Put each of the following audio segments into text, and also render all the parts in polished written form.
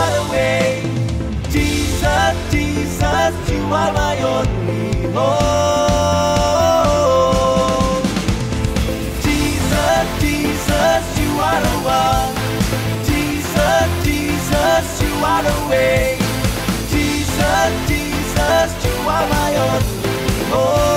are the way. Jesus, Jesus, you are my only hope. Jesus, Jesus, you are the one. Jesus, Jesus, you are the way. Jesus, Jesus, you are my only hope.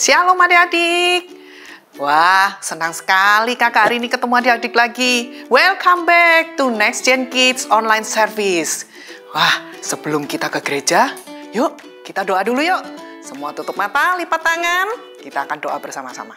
Shalom adik-adik. Wah, senang sekali kakak hari ini ketemu adik-adik lagi. Welcome back to Next Gen Kids Online Service. Wah, sebelum kita ke gereja, yuk kita doa dulu yuk. Semua tutup mata, lipat tangan. Kita akan doa bersama-sama.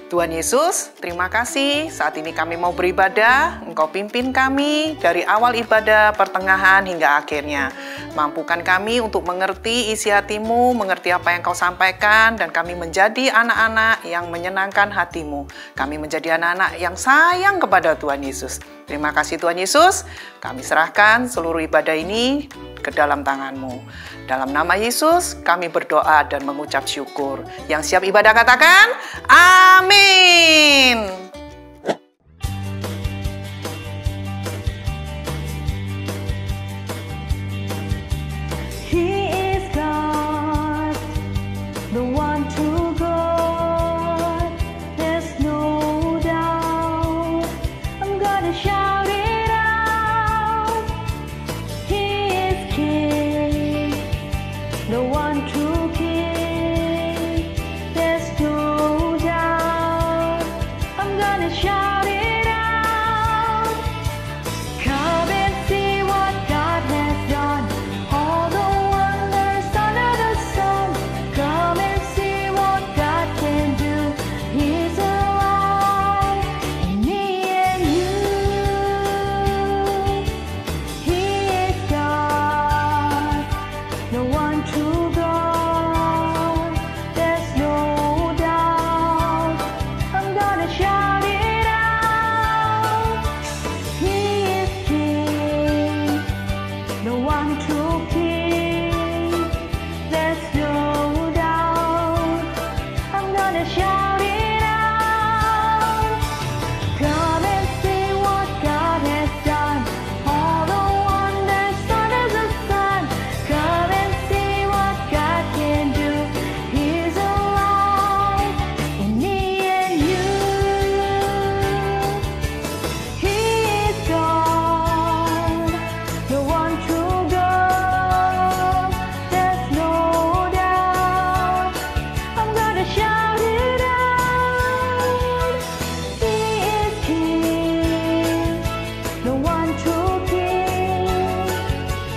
Tuhan Yesus, terima kasih saat ini kami mau beribadah. Engkau pimpin kami dari awal ibadah, pertengahan hingga akhirnya. Mampukan kami untuk mengerti isi hatimu, mengerti apa yang kau sampaikan, dan kami menjadi anak-anak yang menyenangkan hatimu. Kami menjadi anak-anak yang sayang kepada Tuhan Yesus. Terima kasih Tuhan Yesus, kami serahkan seluruh ibadah ini ke dalam tangan-Mu. Dalam nama Yesus, kami berdoa dan mengucap syukur. Yang siap ibadah katakan, amin. He is God, the one true God. There's no doubt. I'm gonna shout it out. He is King, the one true King. There's no doubt. I'm gonna shout it out. Come and see what God has done. All the wonders under the sun. Come and see what God can do. He's alive, and me and you. He is God, the one true God. There's no doubt. I'm gonna shout it out. He is King, the one true King. There's no doubt. I'm gonna shout it out. Come and see what God has done. All the wonders under the sun. Come and see what God can do. He's alive, in me and you. He is God, the one true God. There's no doubt. I'm gonna shout it out. He is King, the one true King.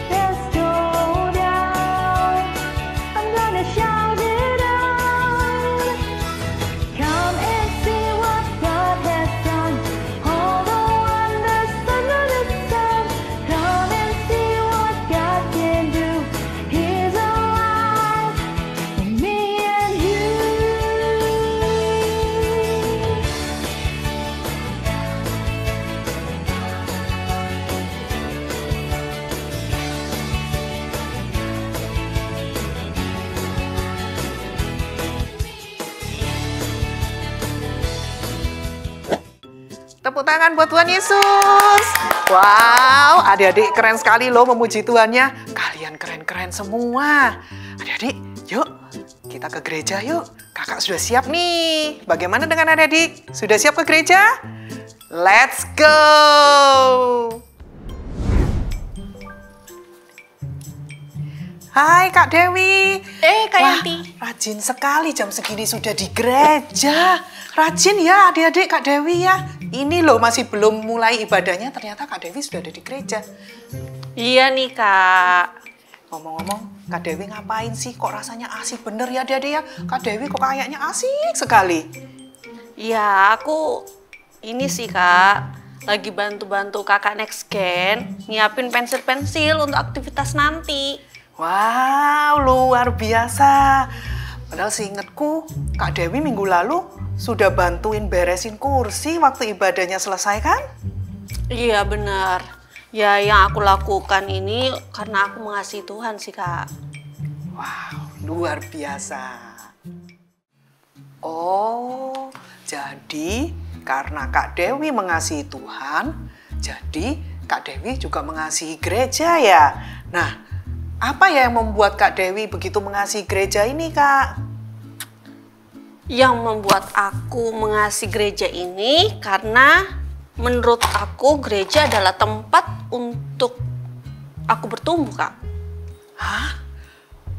There's no doubt. I'm gonna shout it out. Come and see what God has done. All the wonders under the sun. Come and see what God can do. He's alive, in me and you. Tepuk tangan buat Tuhan Yesus. Wow, adik-adik keren sekali loh memuji Tuhannya. Kalian keren-keren semua. Adik-adik, yuk kita ke gereja yuk. Kakak sudah siap nih. Bagaimana dengan adik-adik? Sudah siap ke gereja? Let's go. Hai Kak Dewi. Kak Wah, Yanti. rajin sekali jam segini sudah di gereja. Rajin ya adik-adik Kak Dewi ya. Ini loh masih belum mulai ibadahnya ternyata Kak Dewi sudah ada di gereja. Iya nih Kak. Ngomong-ngomong, Kak Dewi ngapain sih? Kok rasanya asik bener ya adik-adik ya? Kak Dewi kok kayaknya asik sekali. Iya, aku ini sih Kak, lagi bantu-bantu kakak Next Gen nyiapin pensil-pensil untuk aktivitas nanti. Wow, luar biasa. Padahal seingatku, Kak Dewi minggu lalu sudah bantuin beresin kursi waktu ibadahnya selesai kan? Iya benar. Ya yang aku lakukan ini karena aku mengasihi Tuhan sih Kak. Wow, luar biasa. Oh, jadi karena Kak Dewi mengasihi Tuhan, jadi Kak Dewi juga mengasihi gereja ya. Nah, apa ya yang membuat Kak Dewi begitu mengasihi gereja ini, Kak? Yang membuat aku mengasihi gereja ini karena menurut aku gereja adalah tempat untuk aku bertumbuh, Kak. Hah?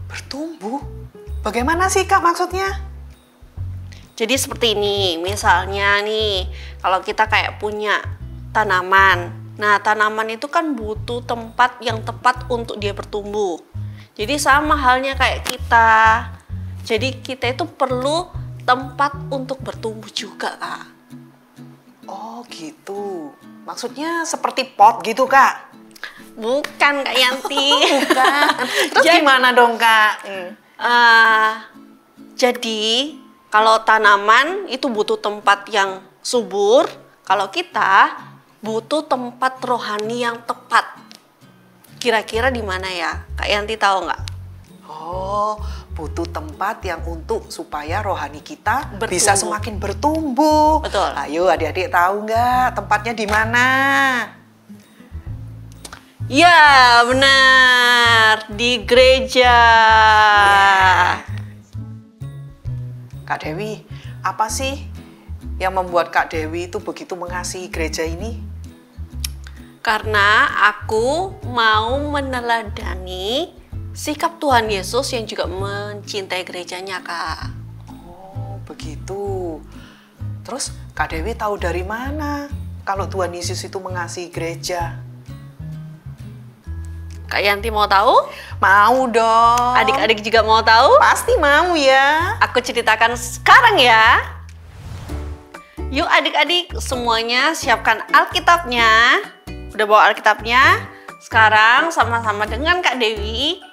Bertumbuh? Bagaimana sih, Kak, maksudnya? Jadi seperti ini, misalnya nih, kalau kita kayak punya tanaman. Nah, tanaman itu kan butuh tempat yang tepat untuk dia bertumbuh. Jadi sama halnya kayak kita. Jadi kita itu perlu tempat untuk bertumbuh juga, Kak. Oh, gitu. Maksudnya seperti pot gitu, Kak? Bukan, Kak Yanti. Bukan. Terus gimana dong, Kak? Jadi kalau tanaman itu butuh tempat yang subur, kalau kita butuh tempat rohani yang tepat. Kira-kira di mana ya? Kak Yanti tahu nggak? Oh, butuh tempat yang supaya rohani kita Bertumbuh. bisa semakin bertumbuh. Betul. Ayo adik-adik tahu nggak tempatnya di mana? Ya, benar. Di gereja. Kak Dewi, apa sih yang membuat Kak Dewi itu begitu mengasihi gereja ini? Karena aku mau meneladani sikap Tuhan Yesus yang juga mencintai gerejanya, Kak. Oh, begitu. Terus Kak Dewi tahu dari mana kalau Tuhan Yesus itu mengasihi gereja? Kak Yanti mau tahu? Mau dong. Adik-adik juga mau tahu? Pasti mau ya. Aku ceritakan sekarang ya. Yuk adik-adik semuanya siapkan Alkitabnya. Udah bawa Alkitabnya? Sekarang sama-sama dengan Kak Dewi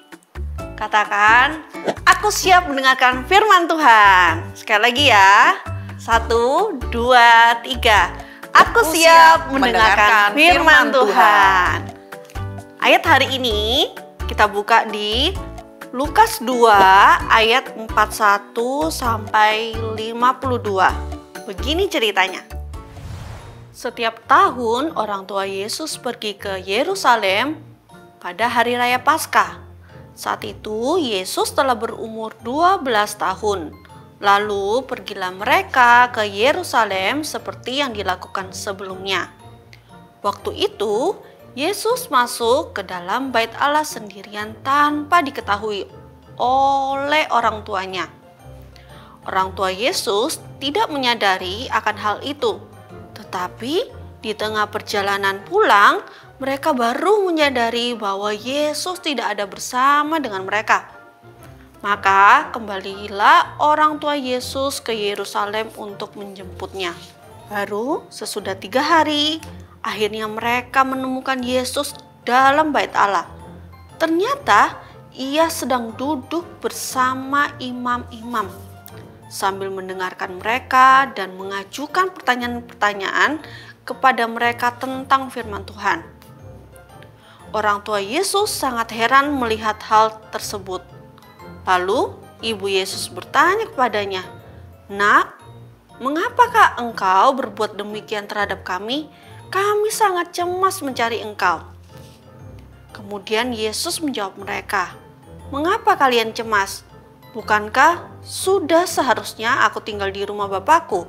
katakan, aku siap mendengarkan firman Tuhan. Sekali lagi ya. 1, 2, 3. Aku siap mendengarkan firman Tuhan. Ayat hari ini kita buka di Lukas 2 ayat 41 sampai 52. Begini ceritanya. Setiap tahun orang tua Yesus pergi ke Yerusalem pada hari raya Paskah. Saat itu Yesus telah berumur 12 tahun. Lalu pergilah mereka ke Yerusalem seperti yang dilakukan sebelumnya. Waktu itu Yesus masuk ke dalam bait Allah sendirian tanpa diketahui oleh orang tuanya. Orang tua Yesus tidak menyadari akan hal itu. Tetapi di tengah perjalanan pulang, mereka baru menyadari bahwa Yesus tidak ada bersama dengan mereka. Maka kembalilah orang tua Yesus ke Yerusalem untuk menjemputnya. Baru sesudah 3 hari, akhirnya mereka menemukan Yesus dalam bait Allah. Ternyata ia sedang duduk bersama imam-imam sambil mendengarkan mereka dan mengajukan pertanyaan-pertanyaan kepada mereka tentang firman Tuhan. Orang tua Yesus sangat heran melihat hal tersebut. Lalu ibu Yesus bertanya kepadanya, "Nak, mengapakah engkau berbuat demikian terhadap kami? Kami sangat cemas mencari engkau." Kemudian Yesus menjawab mereka, "Mengapa kalian cemas? Bukankah sudah seharusnya aku tinggal di rumah Bapakku?"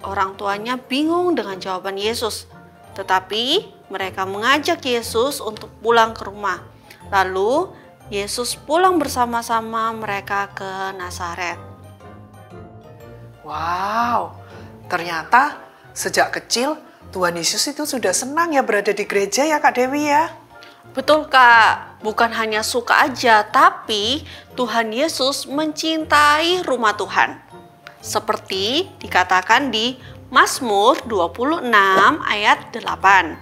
Orang tuanya bingung dengan jawaban Yesus, tetapi mereka mengajak Yesus untuk pulang ke rumah. Lalu Yesus pulang bersama-sama mereka ke Nazaret. Wow, ternyata sejak kecil Tuhan Yesus itu sudah senang ya berada di gereja ya Kak Dewi ya? Betul Kak, bukan hanya suka aja, tapi Tuhan Yesus mencintai rumah Tuhan. Seperti dikatakan di Mazmur 26 ayat 8.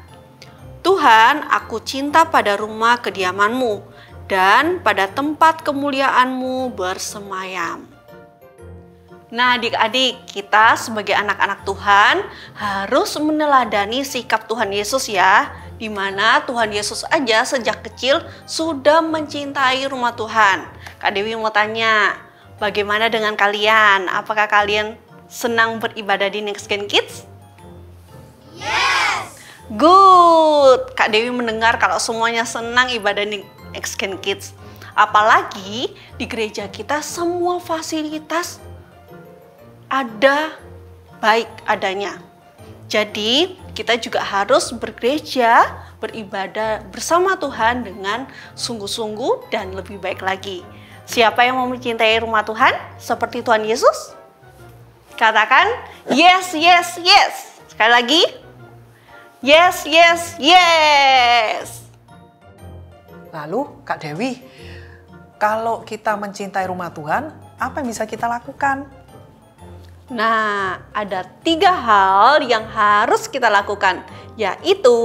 "Tuhan, aku cinta pada rumah kediaman-Mu dan pada tempat kemuliaan-Mu bersemayam. Nah, adik-adik, kita sebagai anak-anak Tuhan harus meneladani sikap Tuhan Yesus ya, di mana Tuhan Yesus aja sejak kecil sudah mencintai rumah Tuhan. Kak Dewi mau tanya, bagaimana dengan kalian? Apakah kalian senang beribadah di Next Gen Kids? Yes. Good. Kak Dewi mendengar kalau semuanya senang ibadah di Next Gen Kids. Apalagi di gereja kita semua fasilitas ada baik adanya. Jadi kita juga harus bergereja, beribadah bersama Tuhan dengan sungguh-sungguh dan lebih baik lagi. Siapa yang mau mencintai rumah Tuhan seperti Tuhan Yesus? Katakan yes, yes, yes. Sekali lagi. Yes, yes, yes. Lalu Kak Dewi, kalau kita mencintai rumah Tuhan, apa yang bisa kita lakukan? Nah, ada 3 hal yang harus kita lakukan, yaitu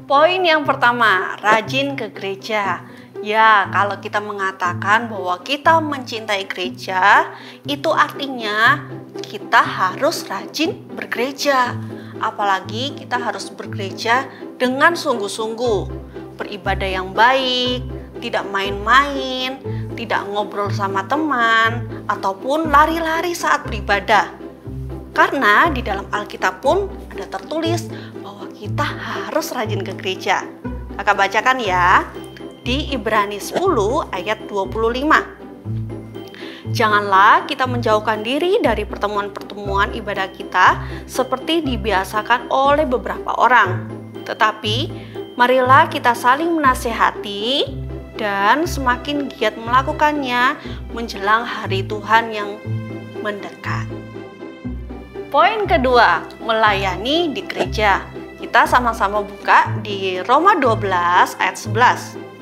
poin yang pertama, rajin ke gereja. Ya, kalau kita mengatakan bahwa kita mencintai gereja, itu artinya kita harus rajin bergereja. Apalagi kita harus bergereja dengan sungguh-sungguh, beribadah yang baik, tidak main-main, tidak ngobrol sama teman, ataupun lari-lari saat beribadah. Karena di dalam Alkitab pun ada tertulis bahwa kita harus rajin ke gereja. Kakak bacakan ya, di Ibrani 10 ayat 25. Janganlah kita menjauhkan diri dari pertemuan-pertemuan ibadah kita seperti dibiasakan oleh beberapa orang. Tetapi marilah kita saling menasehati dan semakin giat melakukannya menjelang hari Tuhan yang mendekat. Poin kedua, melayani di gereja. Kita sama-sama buka di Roma 12 ayat 11.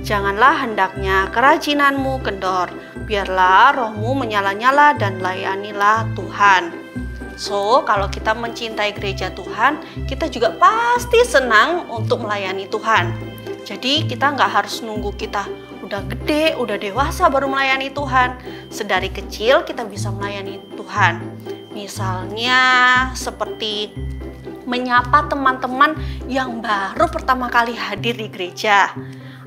Janganlah hendaknya kerajinanmu kendor, biarlah rohmu menyala-nyala dan layanilah Tuhan. So, kalau kita mencintai gereja Tuhan, kita juga pasti senang untuk melayani Tuhan. Jadi kita nggak harus nunggu kita udah gede, udah dewasa baru melayani Tuhan. Sedari kecil kita bisa melayani Tuhan. Misalnya seperti menyapa teman-teman yang baru pertama kali hadir di gereja.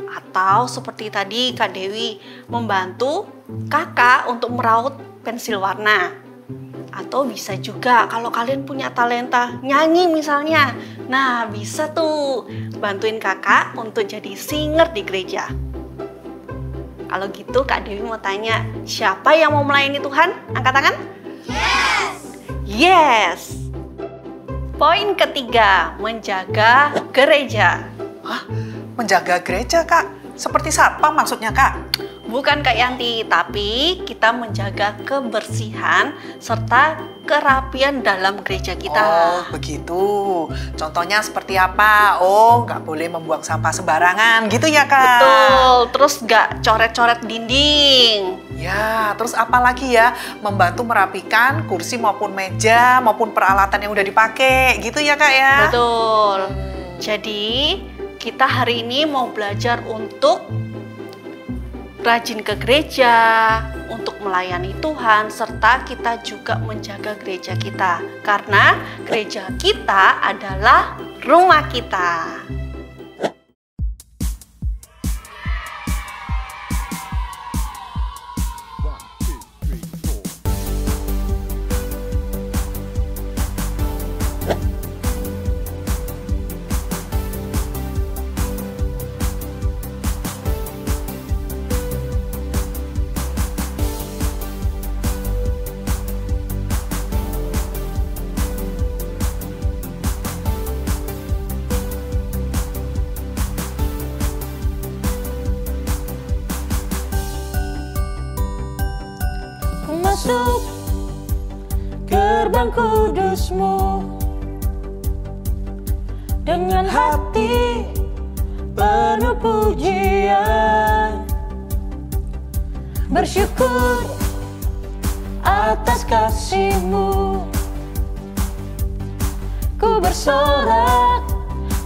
Atau seperti tadi Kak Dewi membantu kakak untuk meraut pensil warna. Atau bisa juga kalau kalian punya talenta nyanyi misalnya. Nah, bisa tuh bantuin kakak untuk jadi singer di gereja. Kalau gitu Kak Dewi mau tanya, siapa yang mau melayani Tuhan? Angkat tangan. Yes. Yes. Poin ketiga, menjaga gereja. Hah? Menjaga gereja, Kak? Seperti satpam maksudnya, Kak? Bukan Kak Yanti, tapi kita menjaga kebersihan serta kerapian dalam gereja kita. Oh, begitu. Contohnya seperti apa? Oh, nggak boleh membuang sampah sembarangan, gitu ya, Kak? Betul, terus nggak coret-coret dinding. Ya, terus apa lagi ya? Membantu merapikan kursi maupun meja maupun peralatan yang udah dipakai, gitu ya, Kak ya? Betul. Jadi, kita hari ini mau belajar untuk rajin ke gereja, untuk melayani Tuhan, serta kita juga menjaga gereja kita. Karena gereja kita adalah rumah kita. Masuk gerbang kudus-Mu dengan hati penuh pujian, bersyukur atas kasih-Mu. Ku bersorak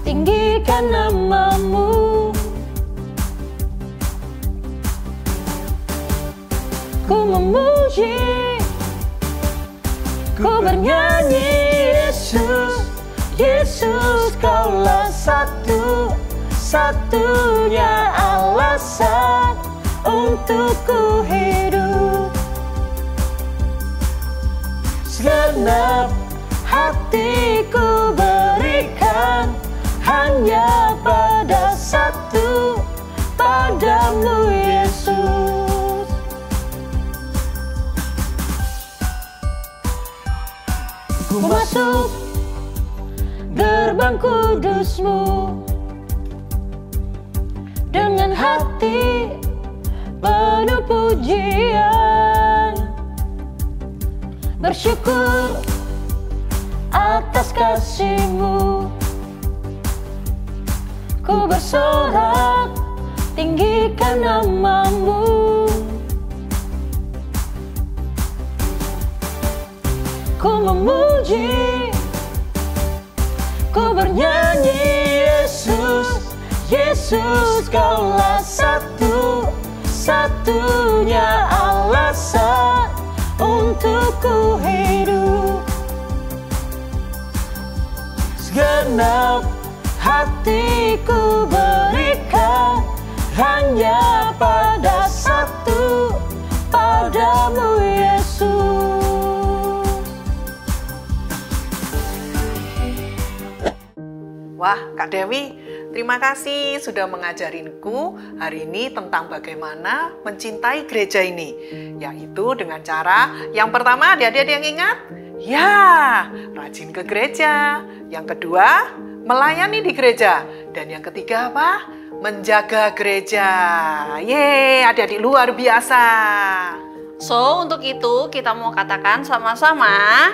tinggikan nama-Mu. puji, ku bernyanyi Yesus, Yesus kaulah satu-satunya alasan untuk ku hidup. Segenap hatiku berikan hanya pada satu, padamu Yesus. Ku masuk gerbang kudus-Mu dengan hati penuh pujian, bersyukur atas kasih-Mu. Ku bersorak, tinggikan nama-Mu. Ku memuji, ku bernyanyi Yesus, Yesus kaulah satu-satunya alasan untuk ku hidup. Segenap hatiku berikan hanya pada satu, padamu Yesus. Wah, Kak Dewi, terima kasih sudah mengajarinku hari ini tentang bagaimana mencintai gereja ini. Yaitu dengan cara yang pertama, adik-adik ada yang ingat? Ya, rajin ke gereja. Yang kedua, melayani di gereja. Dan yang ketiga apa? Menjaga gereja. Yeay, adik-adik luar biasa. So, untuk itu kita mau katakan sama-sama,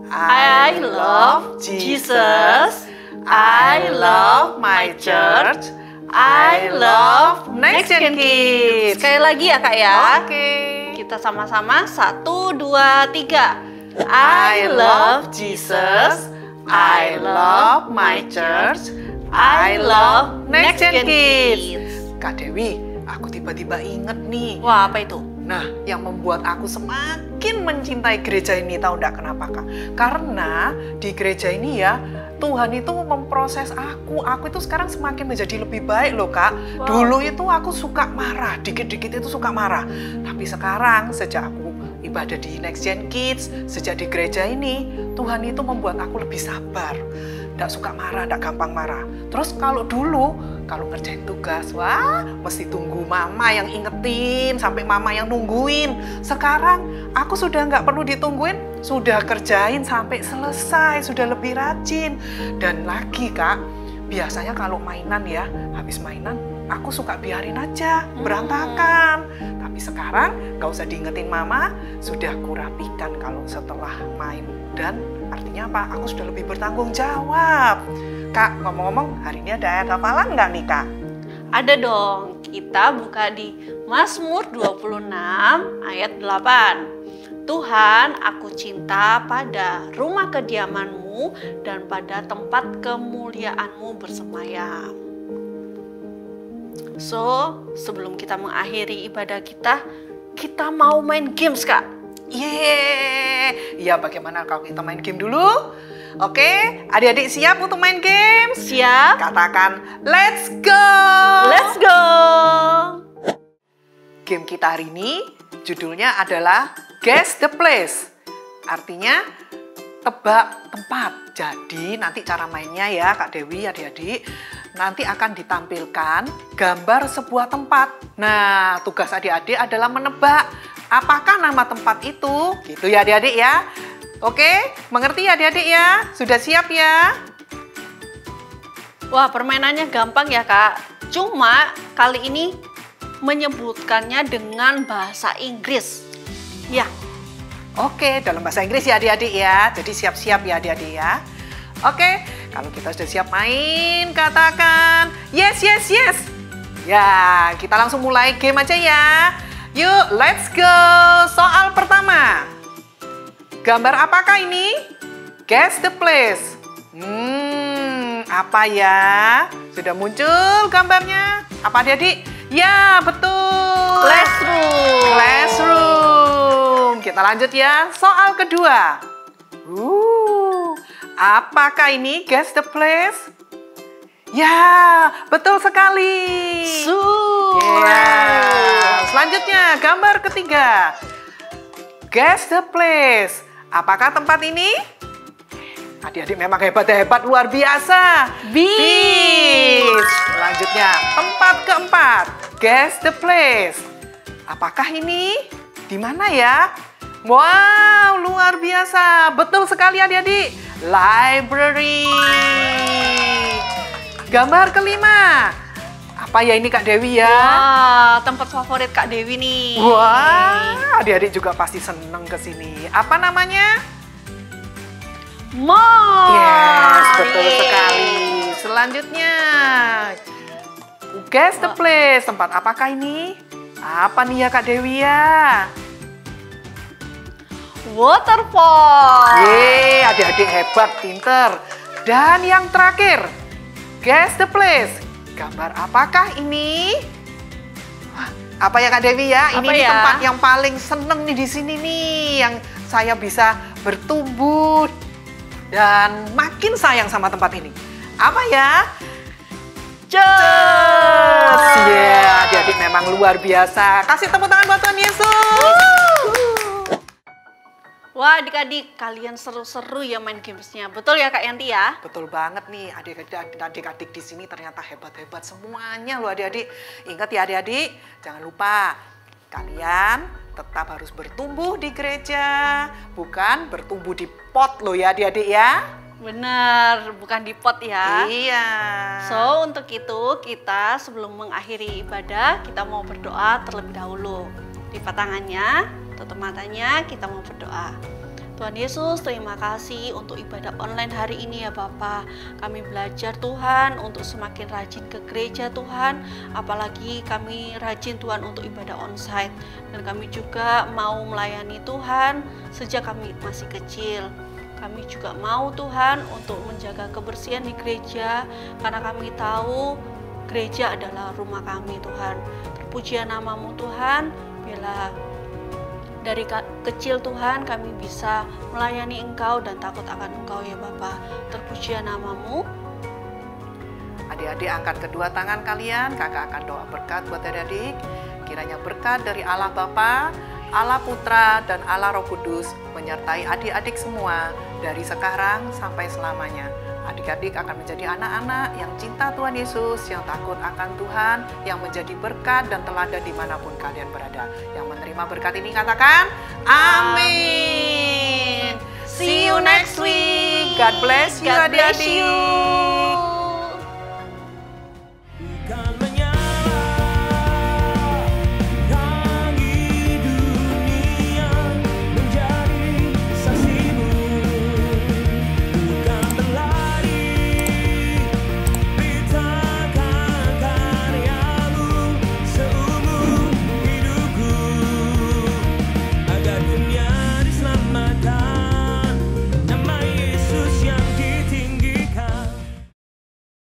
I love Jesus, I love my church, I love Next Gen Kids. Sekali lagi ya Kak ya. Oke. Kita sama-sama 1, 2, 3. I love Jesus, I love my church, I love Next Gen Kids. Kak Dewi, aku tiba-tiba inget nih. Wah, apa itu? Nah, yang membuat aku semakin mencintai gereja ini, tahu enggak kenapa, Kak? Karena di gereja ini ya, Tuhan itu memproses aku. Aku itu sekarang semakin menjadi lebih baik loh, Kak. Wow. Dulu itu aku suka marah, dikit-dikit itu suka marah. Tapi sekarang, sejak aku ibadah di Next Gen Kids, sejak di gereja ini, Tuhan itu membuat aku lebih sabar. Nggak suka marah, nggak gampang marah. Terus kalau dulu, kalau ngerjain tugas, wah, mesti tunggu mama yang ingetin, sampai mama yang nungguin. Sekarang, aku sudah nggak perlu ditungguin, sudah kerjain sampai selesai, sudah lebih rajin. Dan lagi, Kak, biasanya kalau mainan ya, habis mainan, aku suka biarin aja, berantakan. Tapi sekarang, nggak usah diingetin mama, sudah kurapikan kalau setelah main. Dan artinya apa? Aku sudah lebih bertanggung jawab. Kak, ngomong-ngomong, hari ini ada ayat hafalan nggak nih, Kak? Ada dong. Kita buka di Mazmur 26 ayat 8. Tuhan, aku cinta pada rumah kediaman-Mu dan pada tempat kemuliaan-Mu bersemayam. So, sebelum kita mengakhiri ibadah kita mau main games, Kak. Yeay! Ya, bagaimana kalau kita main game dulu? Oke, adik-adik siap untuk main games? Siap? Katakan, let's go! Let's go! Game kita hari ini judulnya adalah Guess the Place. Artinya, tebak tempat. Jadi, nanti cara mainnya ya, Kak Dewi, adik-adik, nanti akan ditampilkan gambar sebuah tempat. Nah, tugas adik-adik adalah menebak apakah nama tempat itu. Gitu ya adik-adik ya. Oke, mengerti ya adik-adik ya? Sudah siap ya? Wah, permainannya gampang ya, Kak. Cuma kali ini menyebutkannya dengan bahasa Inggris. Ya. Oke, dalam bahasa Inggris ya adik-adik ya. Jadi siap-siap ya adik-adik ya. Oke, kalau kita sudah siap main, katakan yes, yes, yes. Ya, kita langsung mulai game aja ya. Yuk, let's go. Soal pertama. Gambar apakah ini? Guess the place. Apa ya? Sudah muncul gambarnya? Apa adik-adik? Ya, betul. Classroom. Classroom. kita lanjut ya. Soal kedua. Apakah ini? Guess the place? Ya, betul sekali. Ya. Selanjutnya, gambar ketiga. Guess the place. Apakah tempat ini? Adik-adik memang hebat-hebat, luar biasa. Beach. Selanjutnya, tempat keempat. Guess the place. Apakah ini? Di mana ya? Wow, luar biasa. Betul sekali adik-adik. Library. Gambar kelima. Apa ya ini Kak Dewi ya? Wah, tempat favorit Kak Dewi nih. Wah, adik-adik juga pasti seneng ke sini. Apa namanya? Mall. Yes, betul Yeay. sekali. Selanjutnya, guess the place. Tempat apakah ini? Apa nih ya Kak Dewi ya? Waterfall. Yeay, adik-adik hebat, pinter. Dan yang terakhir, guess the place. Gambar apakah ini? Wah, apa ya Kak Dewi ya? Ini Apa nih ya? tempat yang paling seneng nih di sini nih, yang saya bisa bertumbuh dan makin sayang sama tempat ini. Apa ya? Church. Ya, adik-adik memang luar biasa. Kasih tepuk tangan buat Tuhan Yesus. Wah, adik-adik, kalian seru-seru ya main gamesnya. Betul ya Kak Yanti ya? Betul banget nih, adik-adik di sini ternyata hebat-hebat semuanya loh adik-adik. Ingat ya adik-adik, jangan lupa kalian tetap harus bertumbuh di gereja, bukan bertumbuh di pot loh ya adik-adik ya. Bener, bukan di pot ya. Iya. So, untuk itu kita sebelum mengakhiri ibadah, kita mau berdoa terlebih dahulu. Lipat tangannya, tutup matanya, kita mau berdoa. Tuhan Yesus, terima kasih untuk ibadah online hari ini ya Bapa. Kami belajar Tuhan untuk semakin rajin ke gereja Tuhan. Apalagi kami rajin Tuhan untuk ibadah onsite. Dan kami juga mau melayani Tuhan sejak kami masih kecil. Kami juga mau Tuhan untuk menjaga kebersihan di gereja. Karena kami tahu gereja adalah rumah kami Tuhan. Terpujian nama-Mu Tuhan, bila dari kecil Tuhan kami bisa melayani Engkau dan takut akan Engkau ya Bapa. Terpujian nama-Mu. Adik-adik angkat kedua tangan kalian, kakak akan doa berkat buat adik-adik. Kiranya berkat dari Allah Bapa, Allah Putra, dan Allah Roh Kudus menyertai adik-adik semua dari sekarang sampai selamanya. Adik-adik akan menjadi anak-anak yang cinta Tuhan Yesus, yang takut akan Tuhan, yang menjadi berkat dan teladan dimanapun kalian berada. Yang menerima berkat ini katakan, amin. See you next week. God bless you God bless adik-adik. you.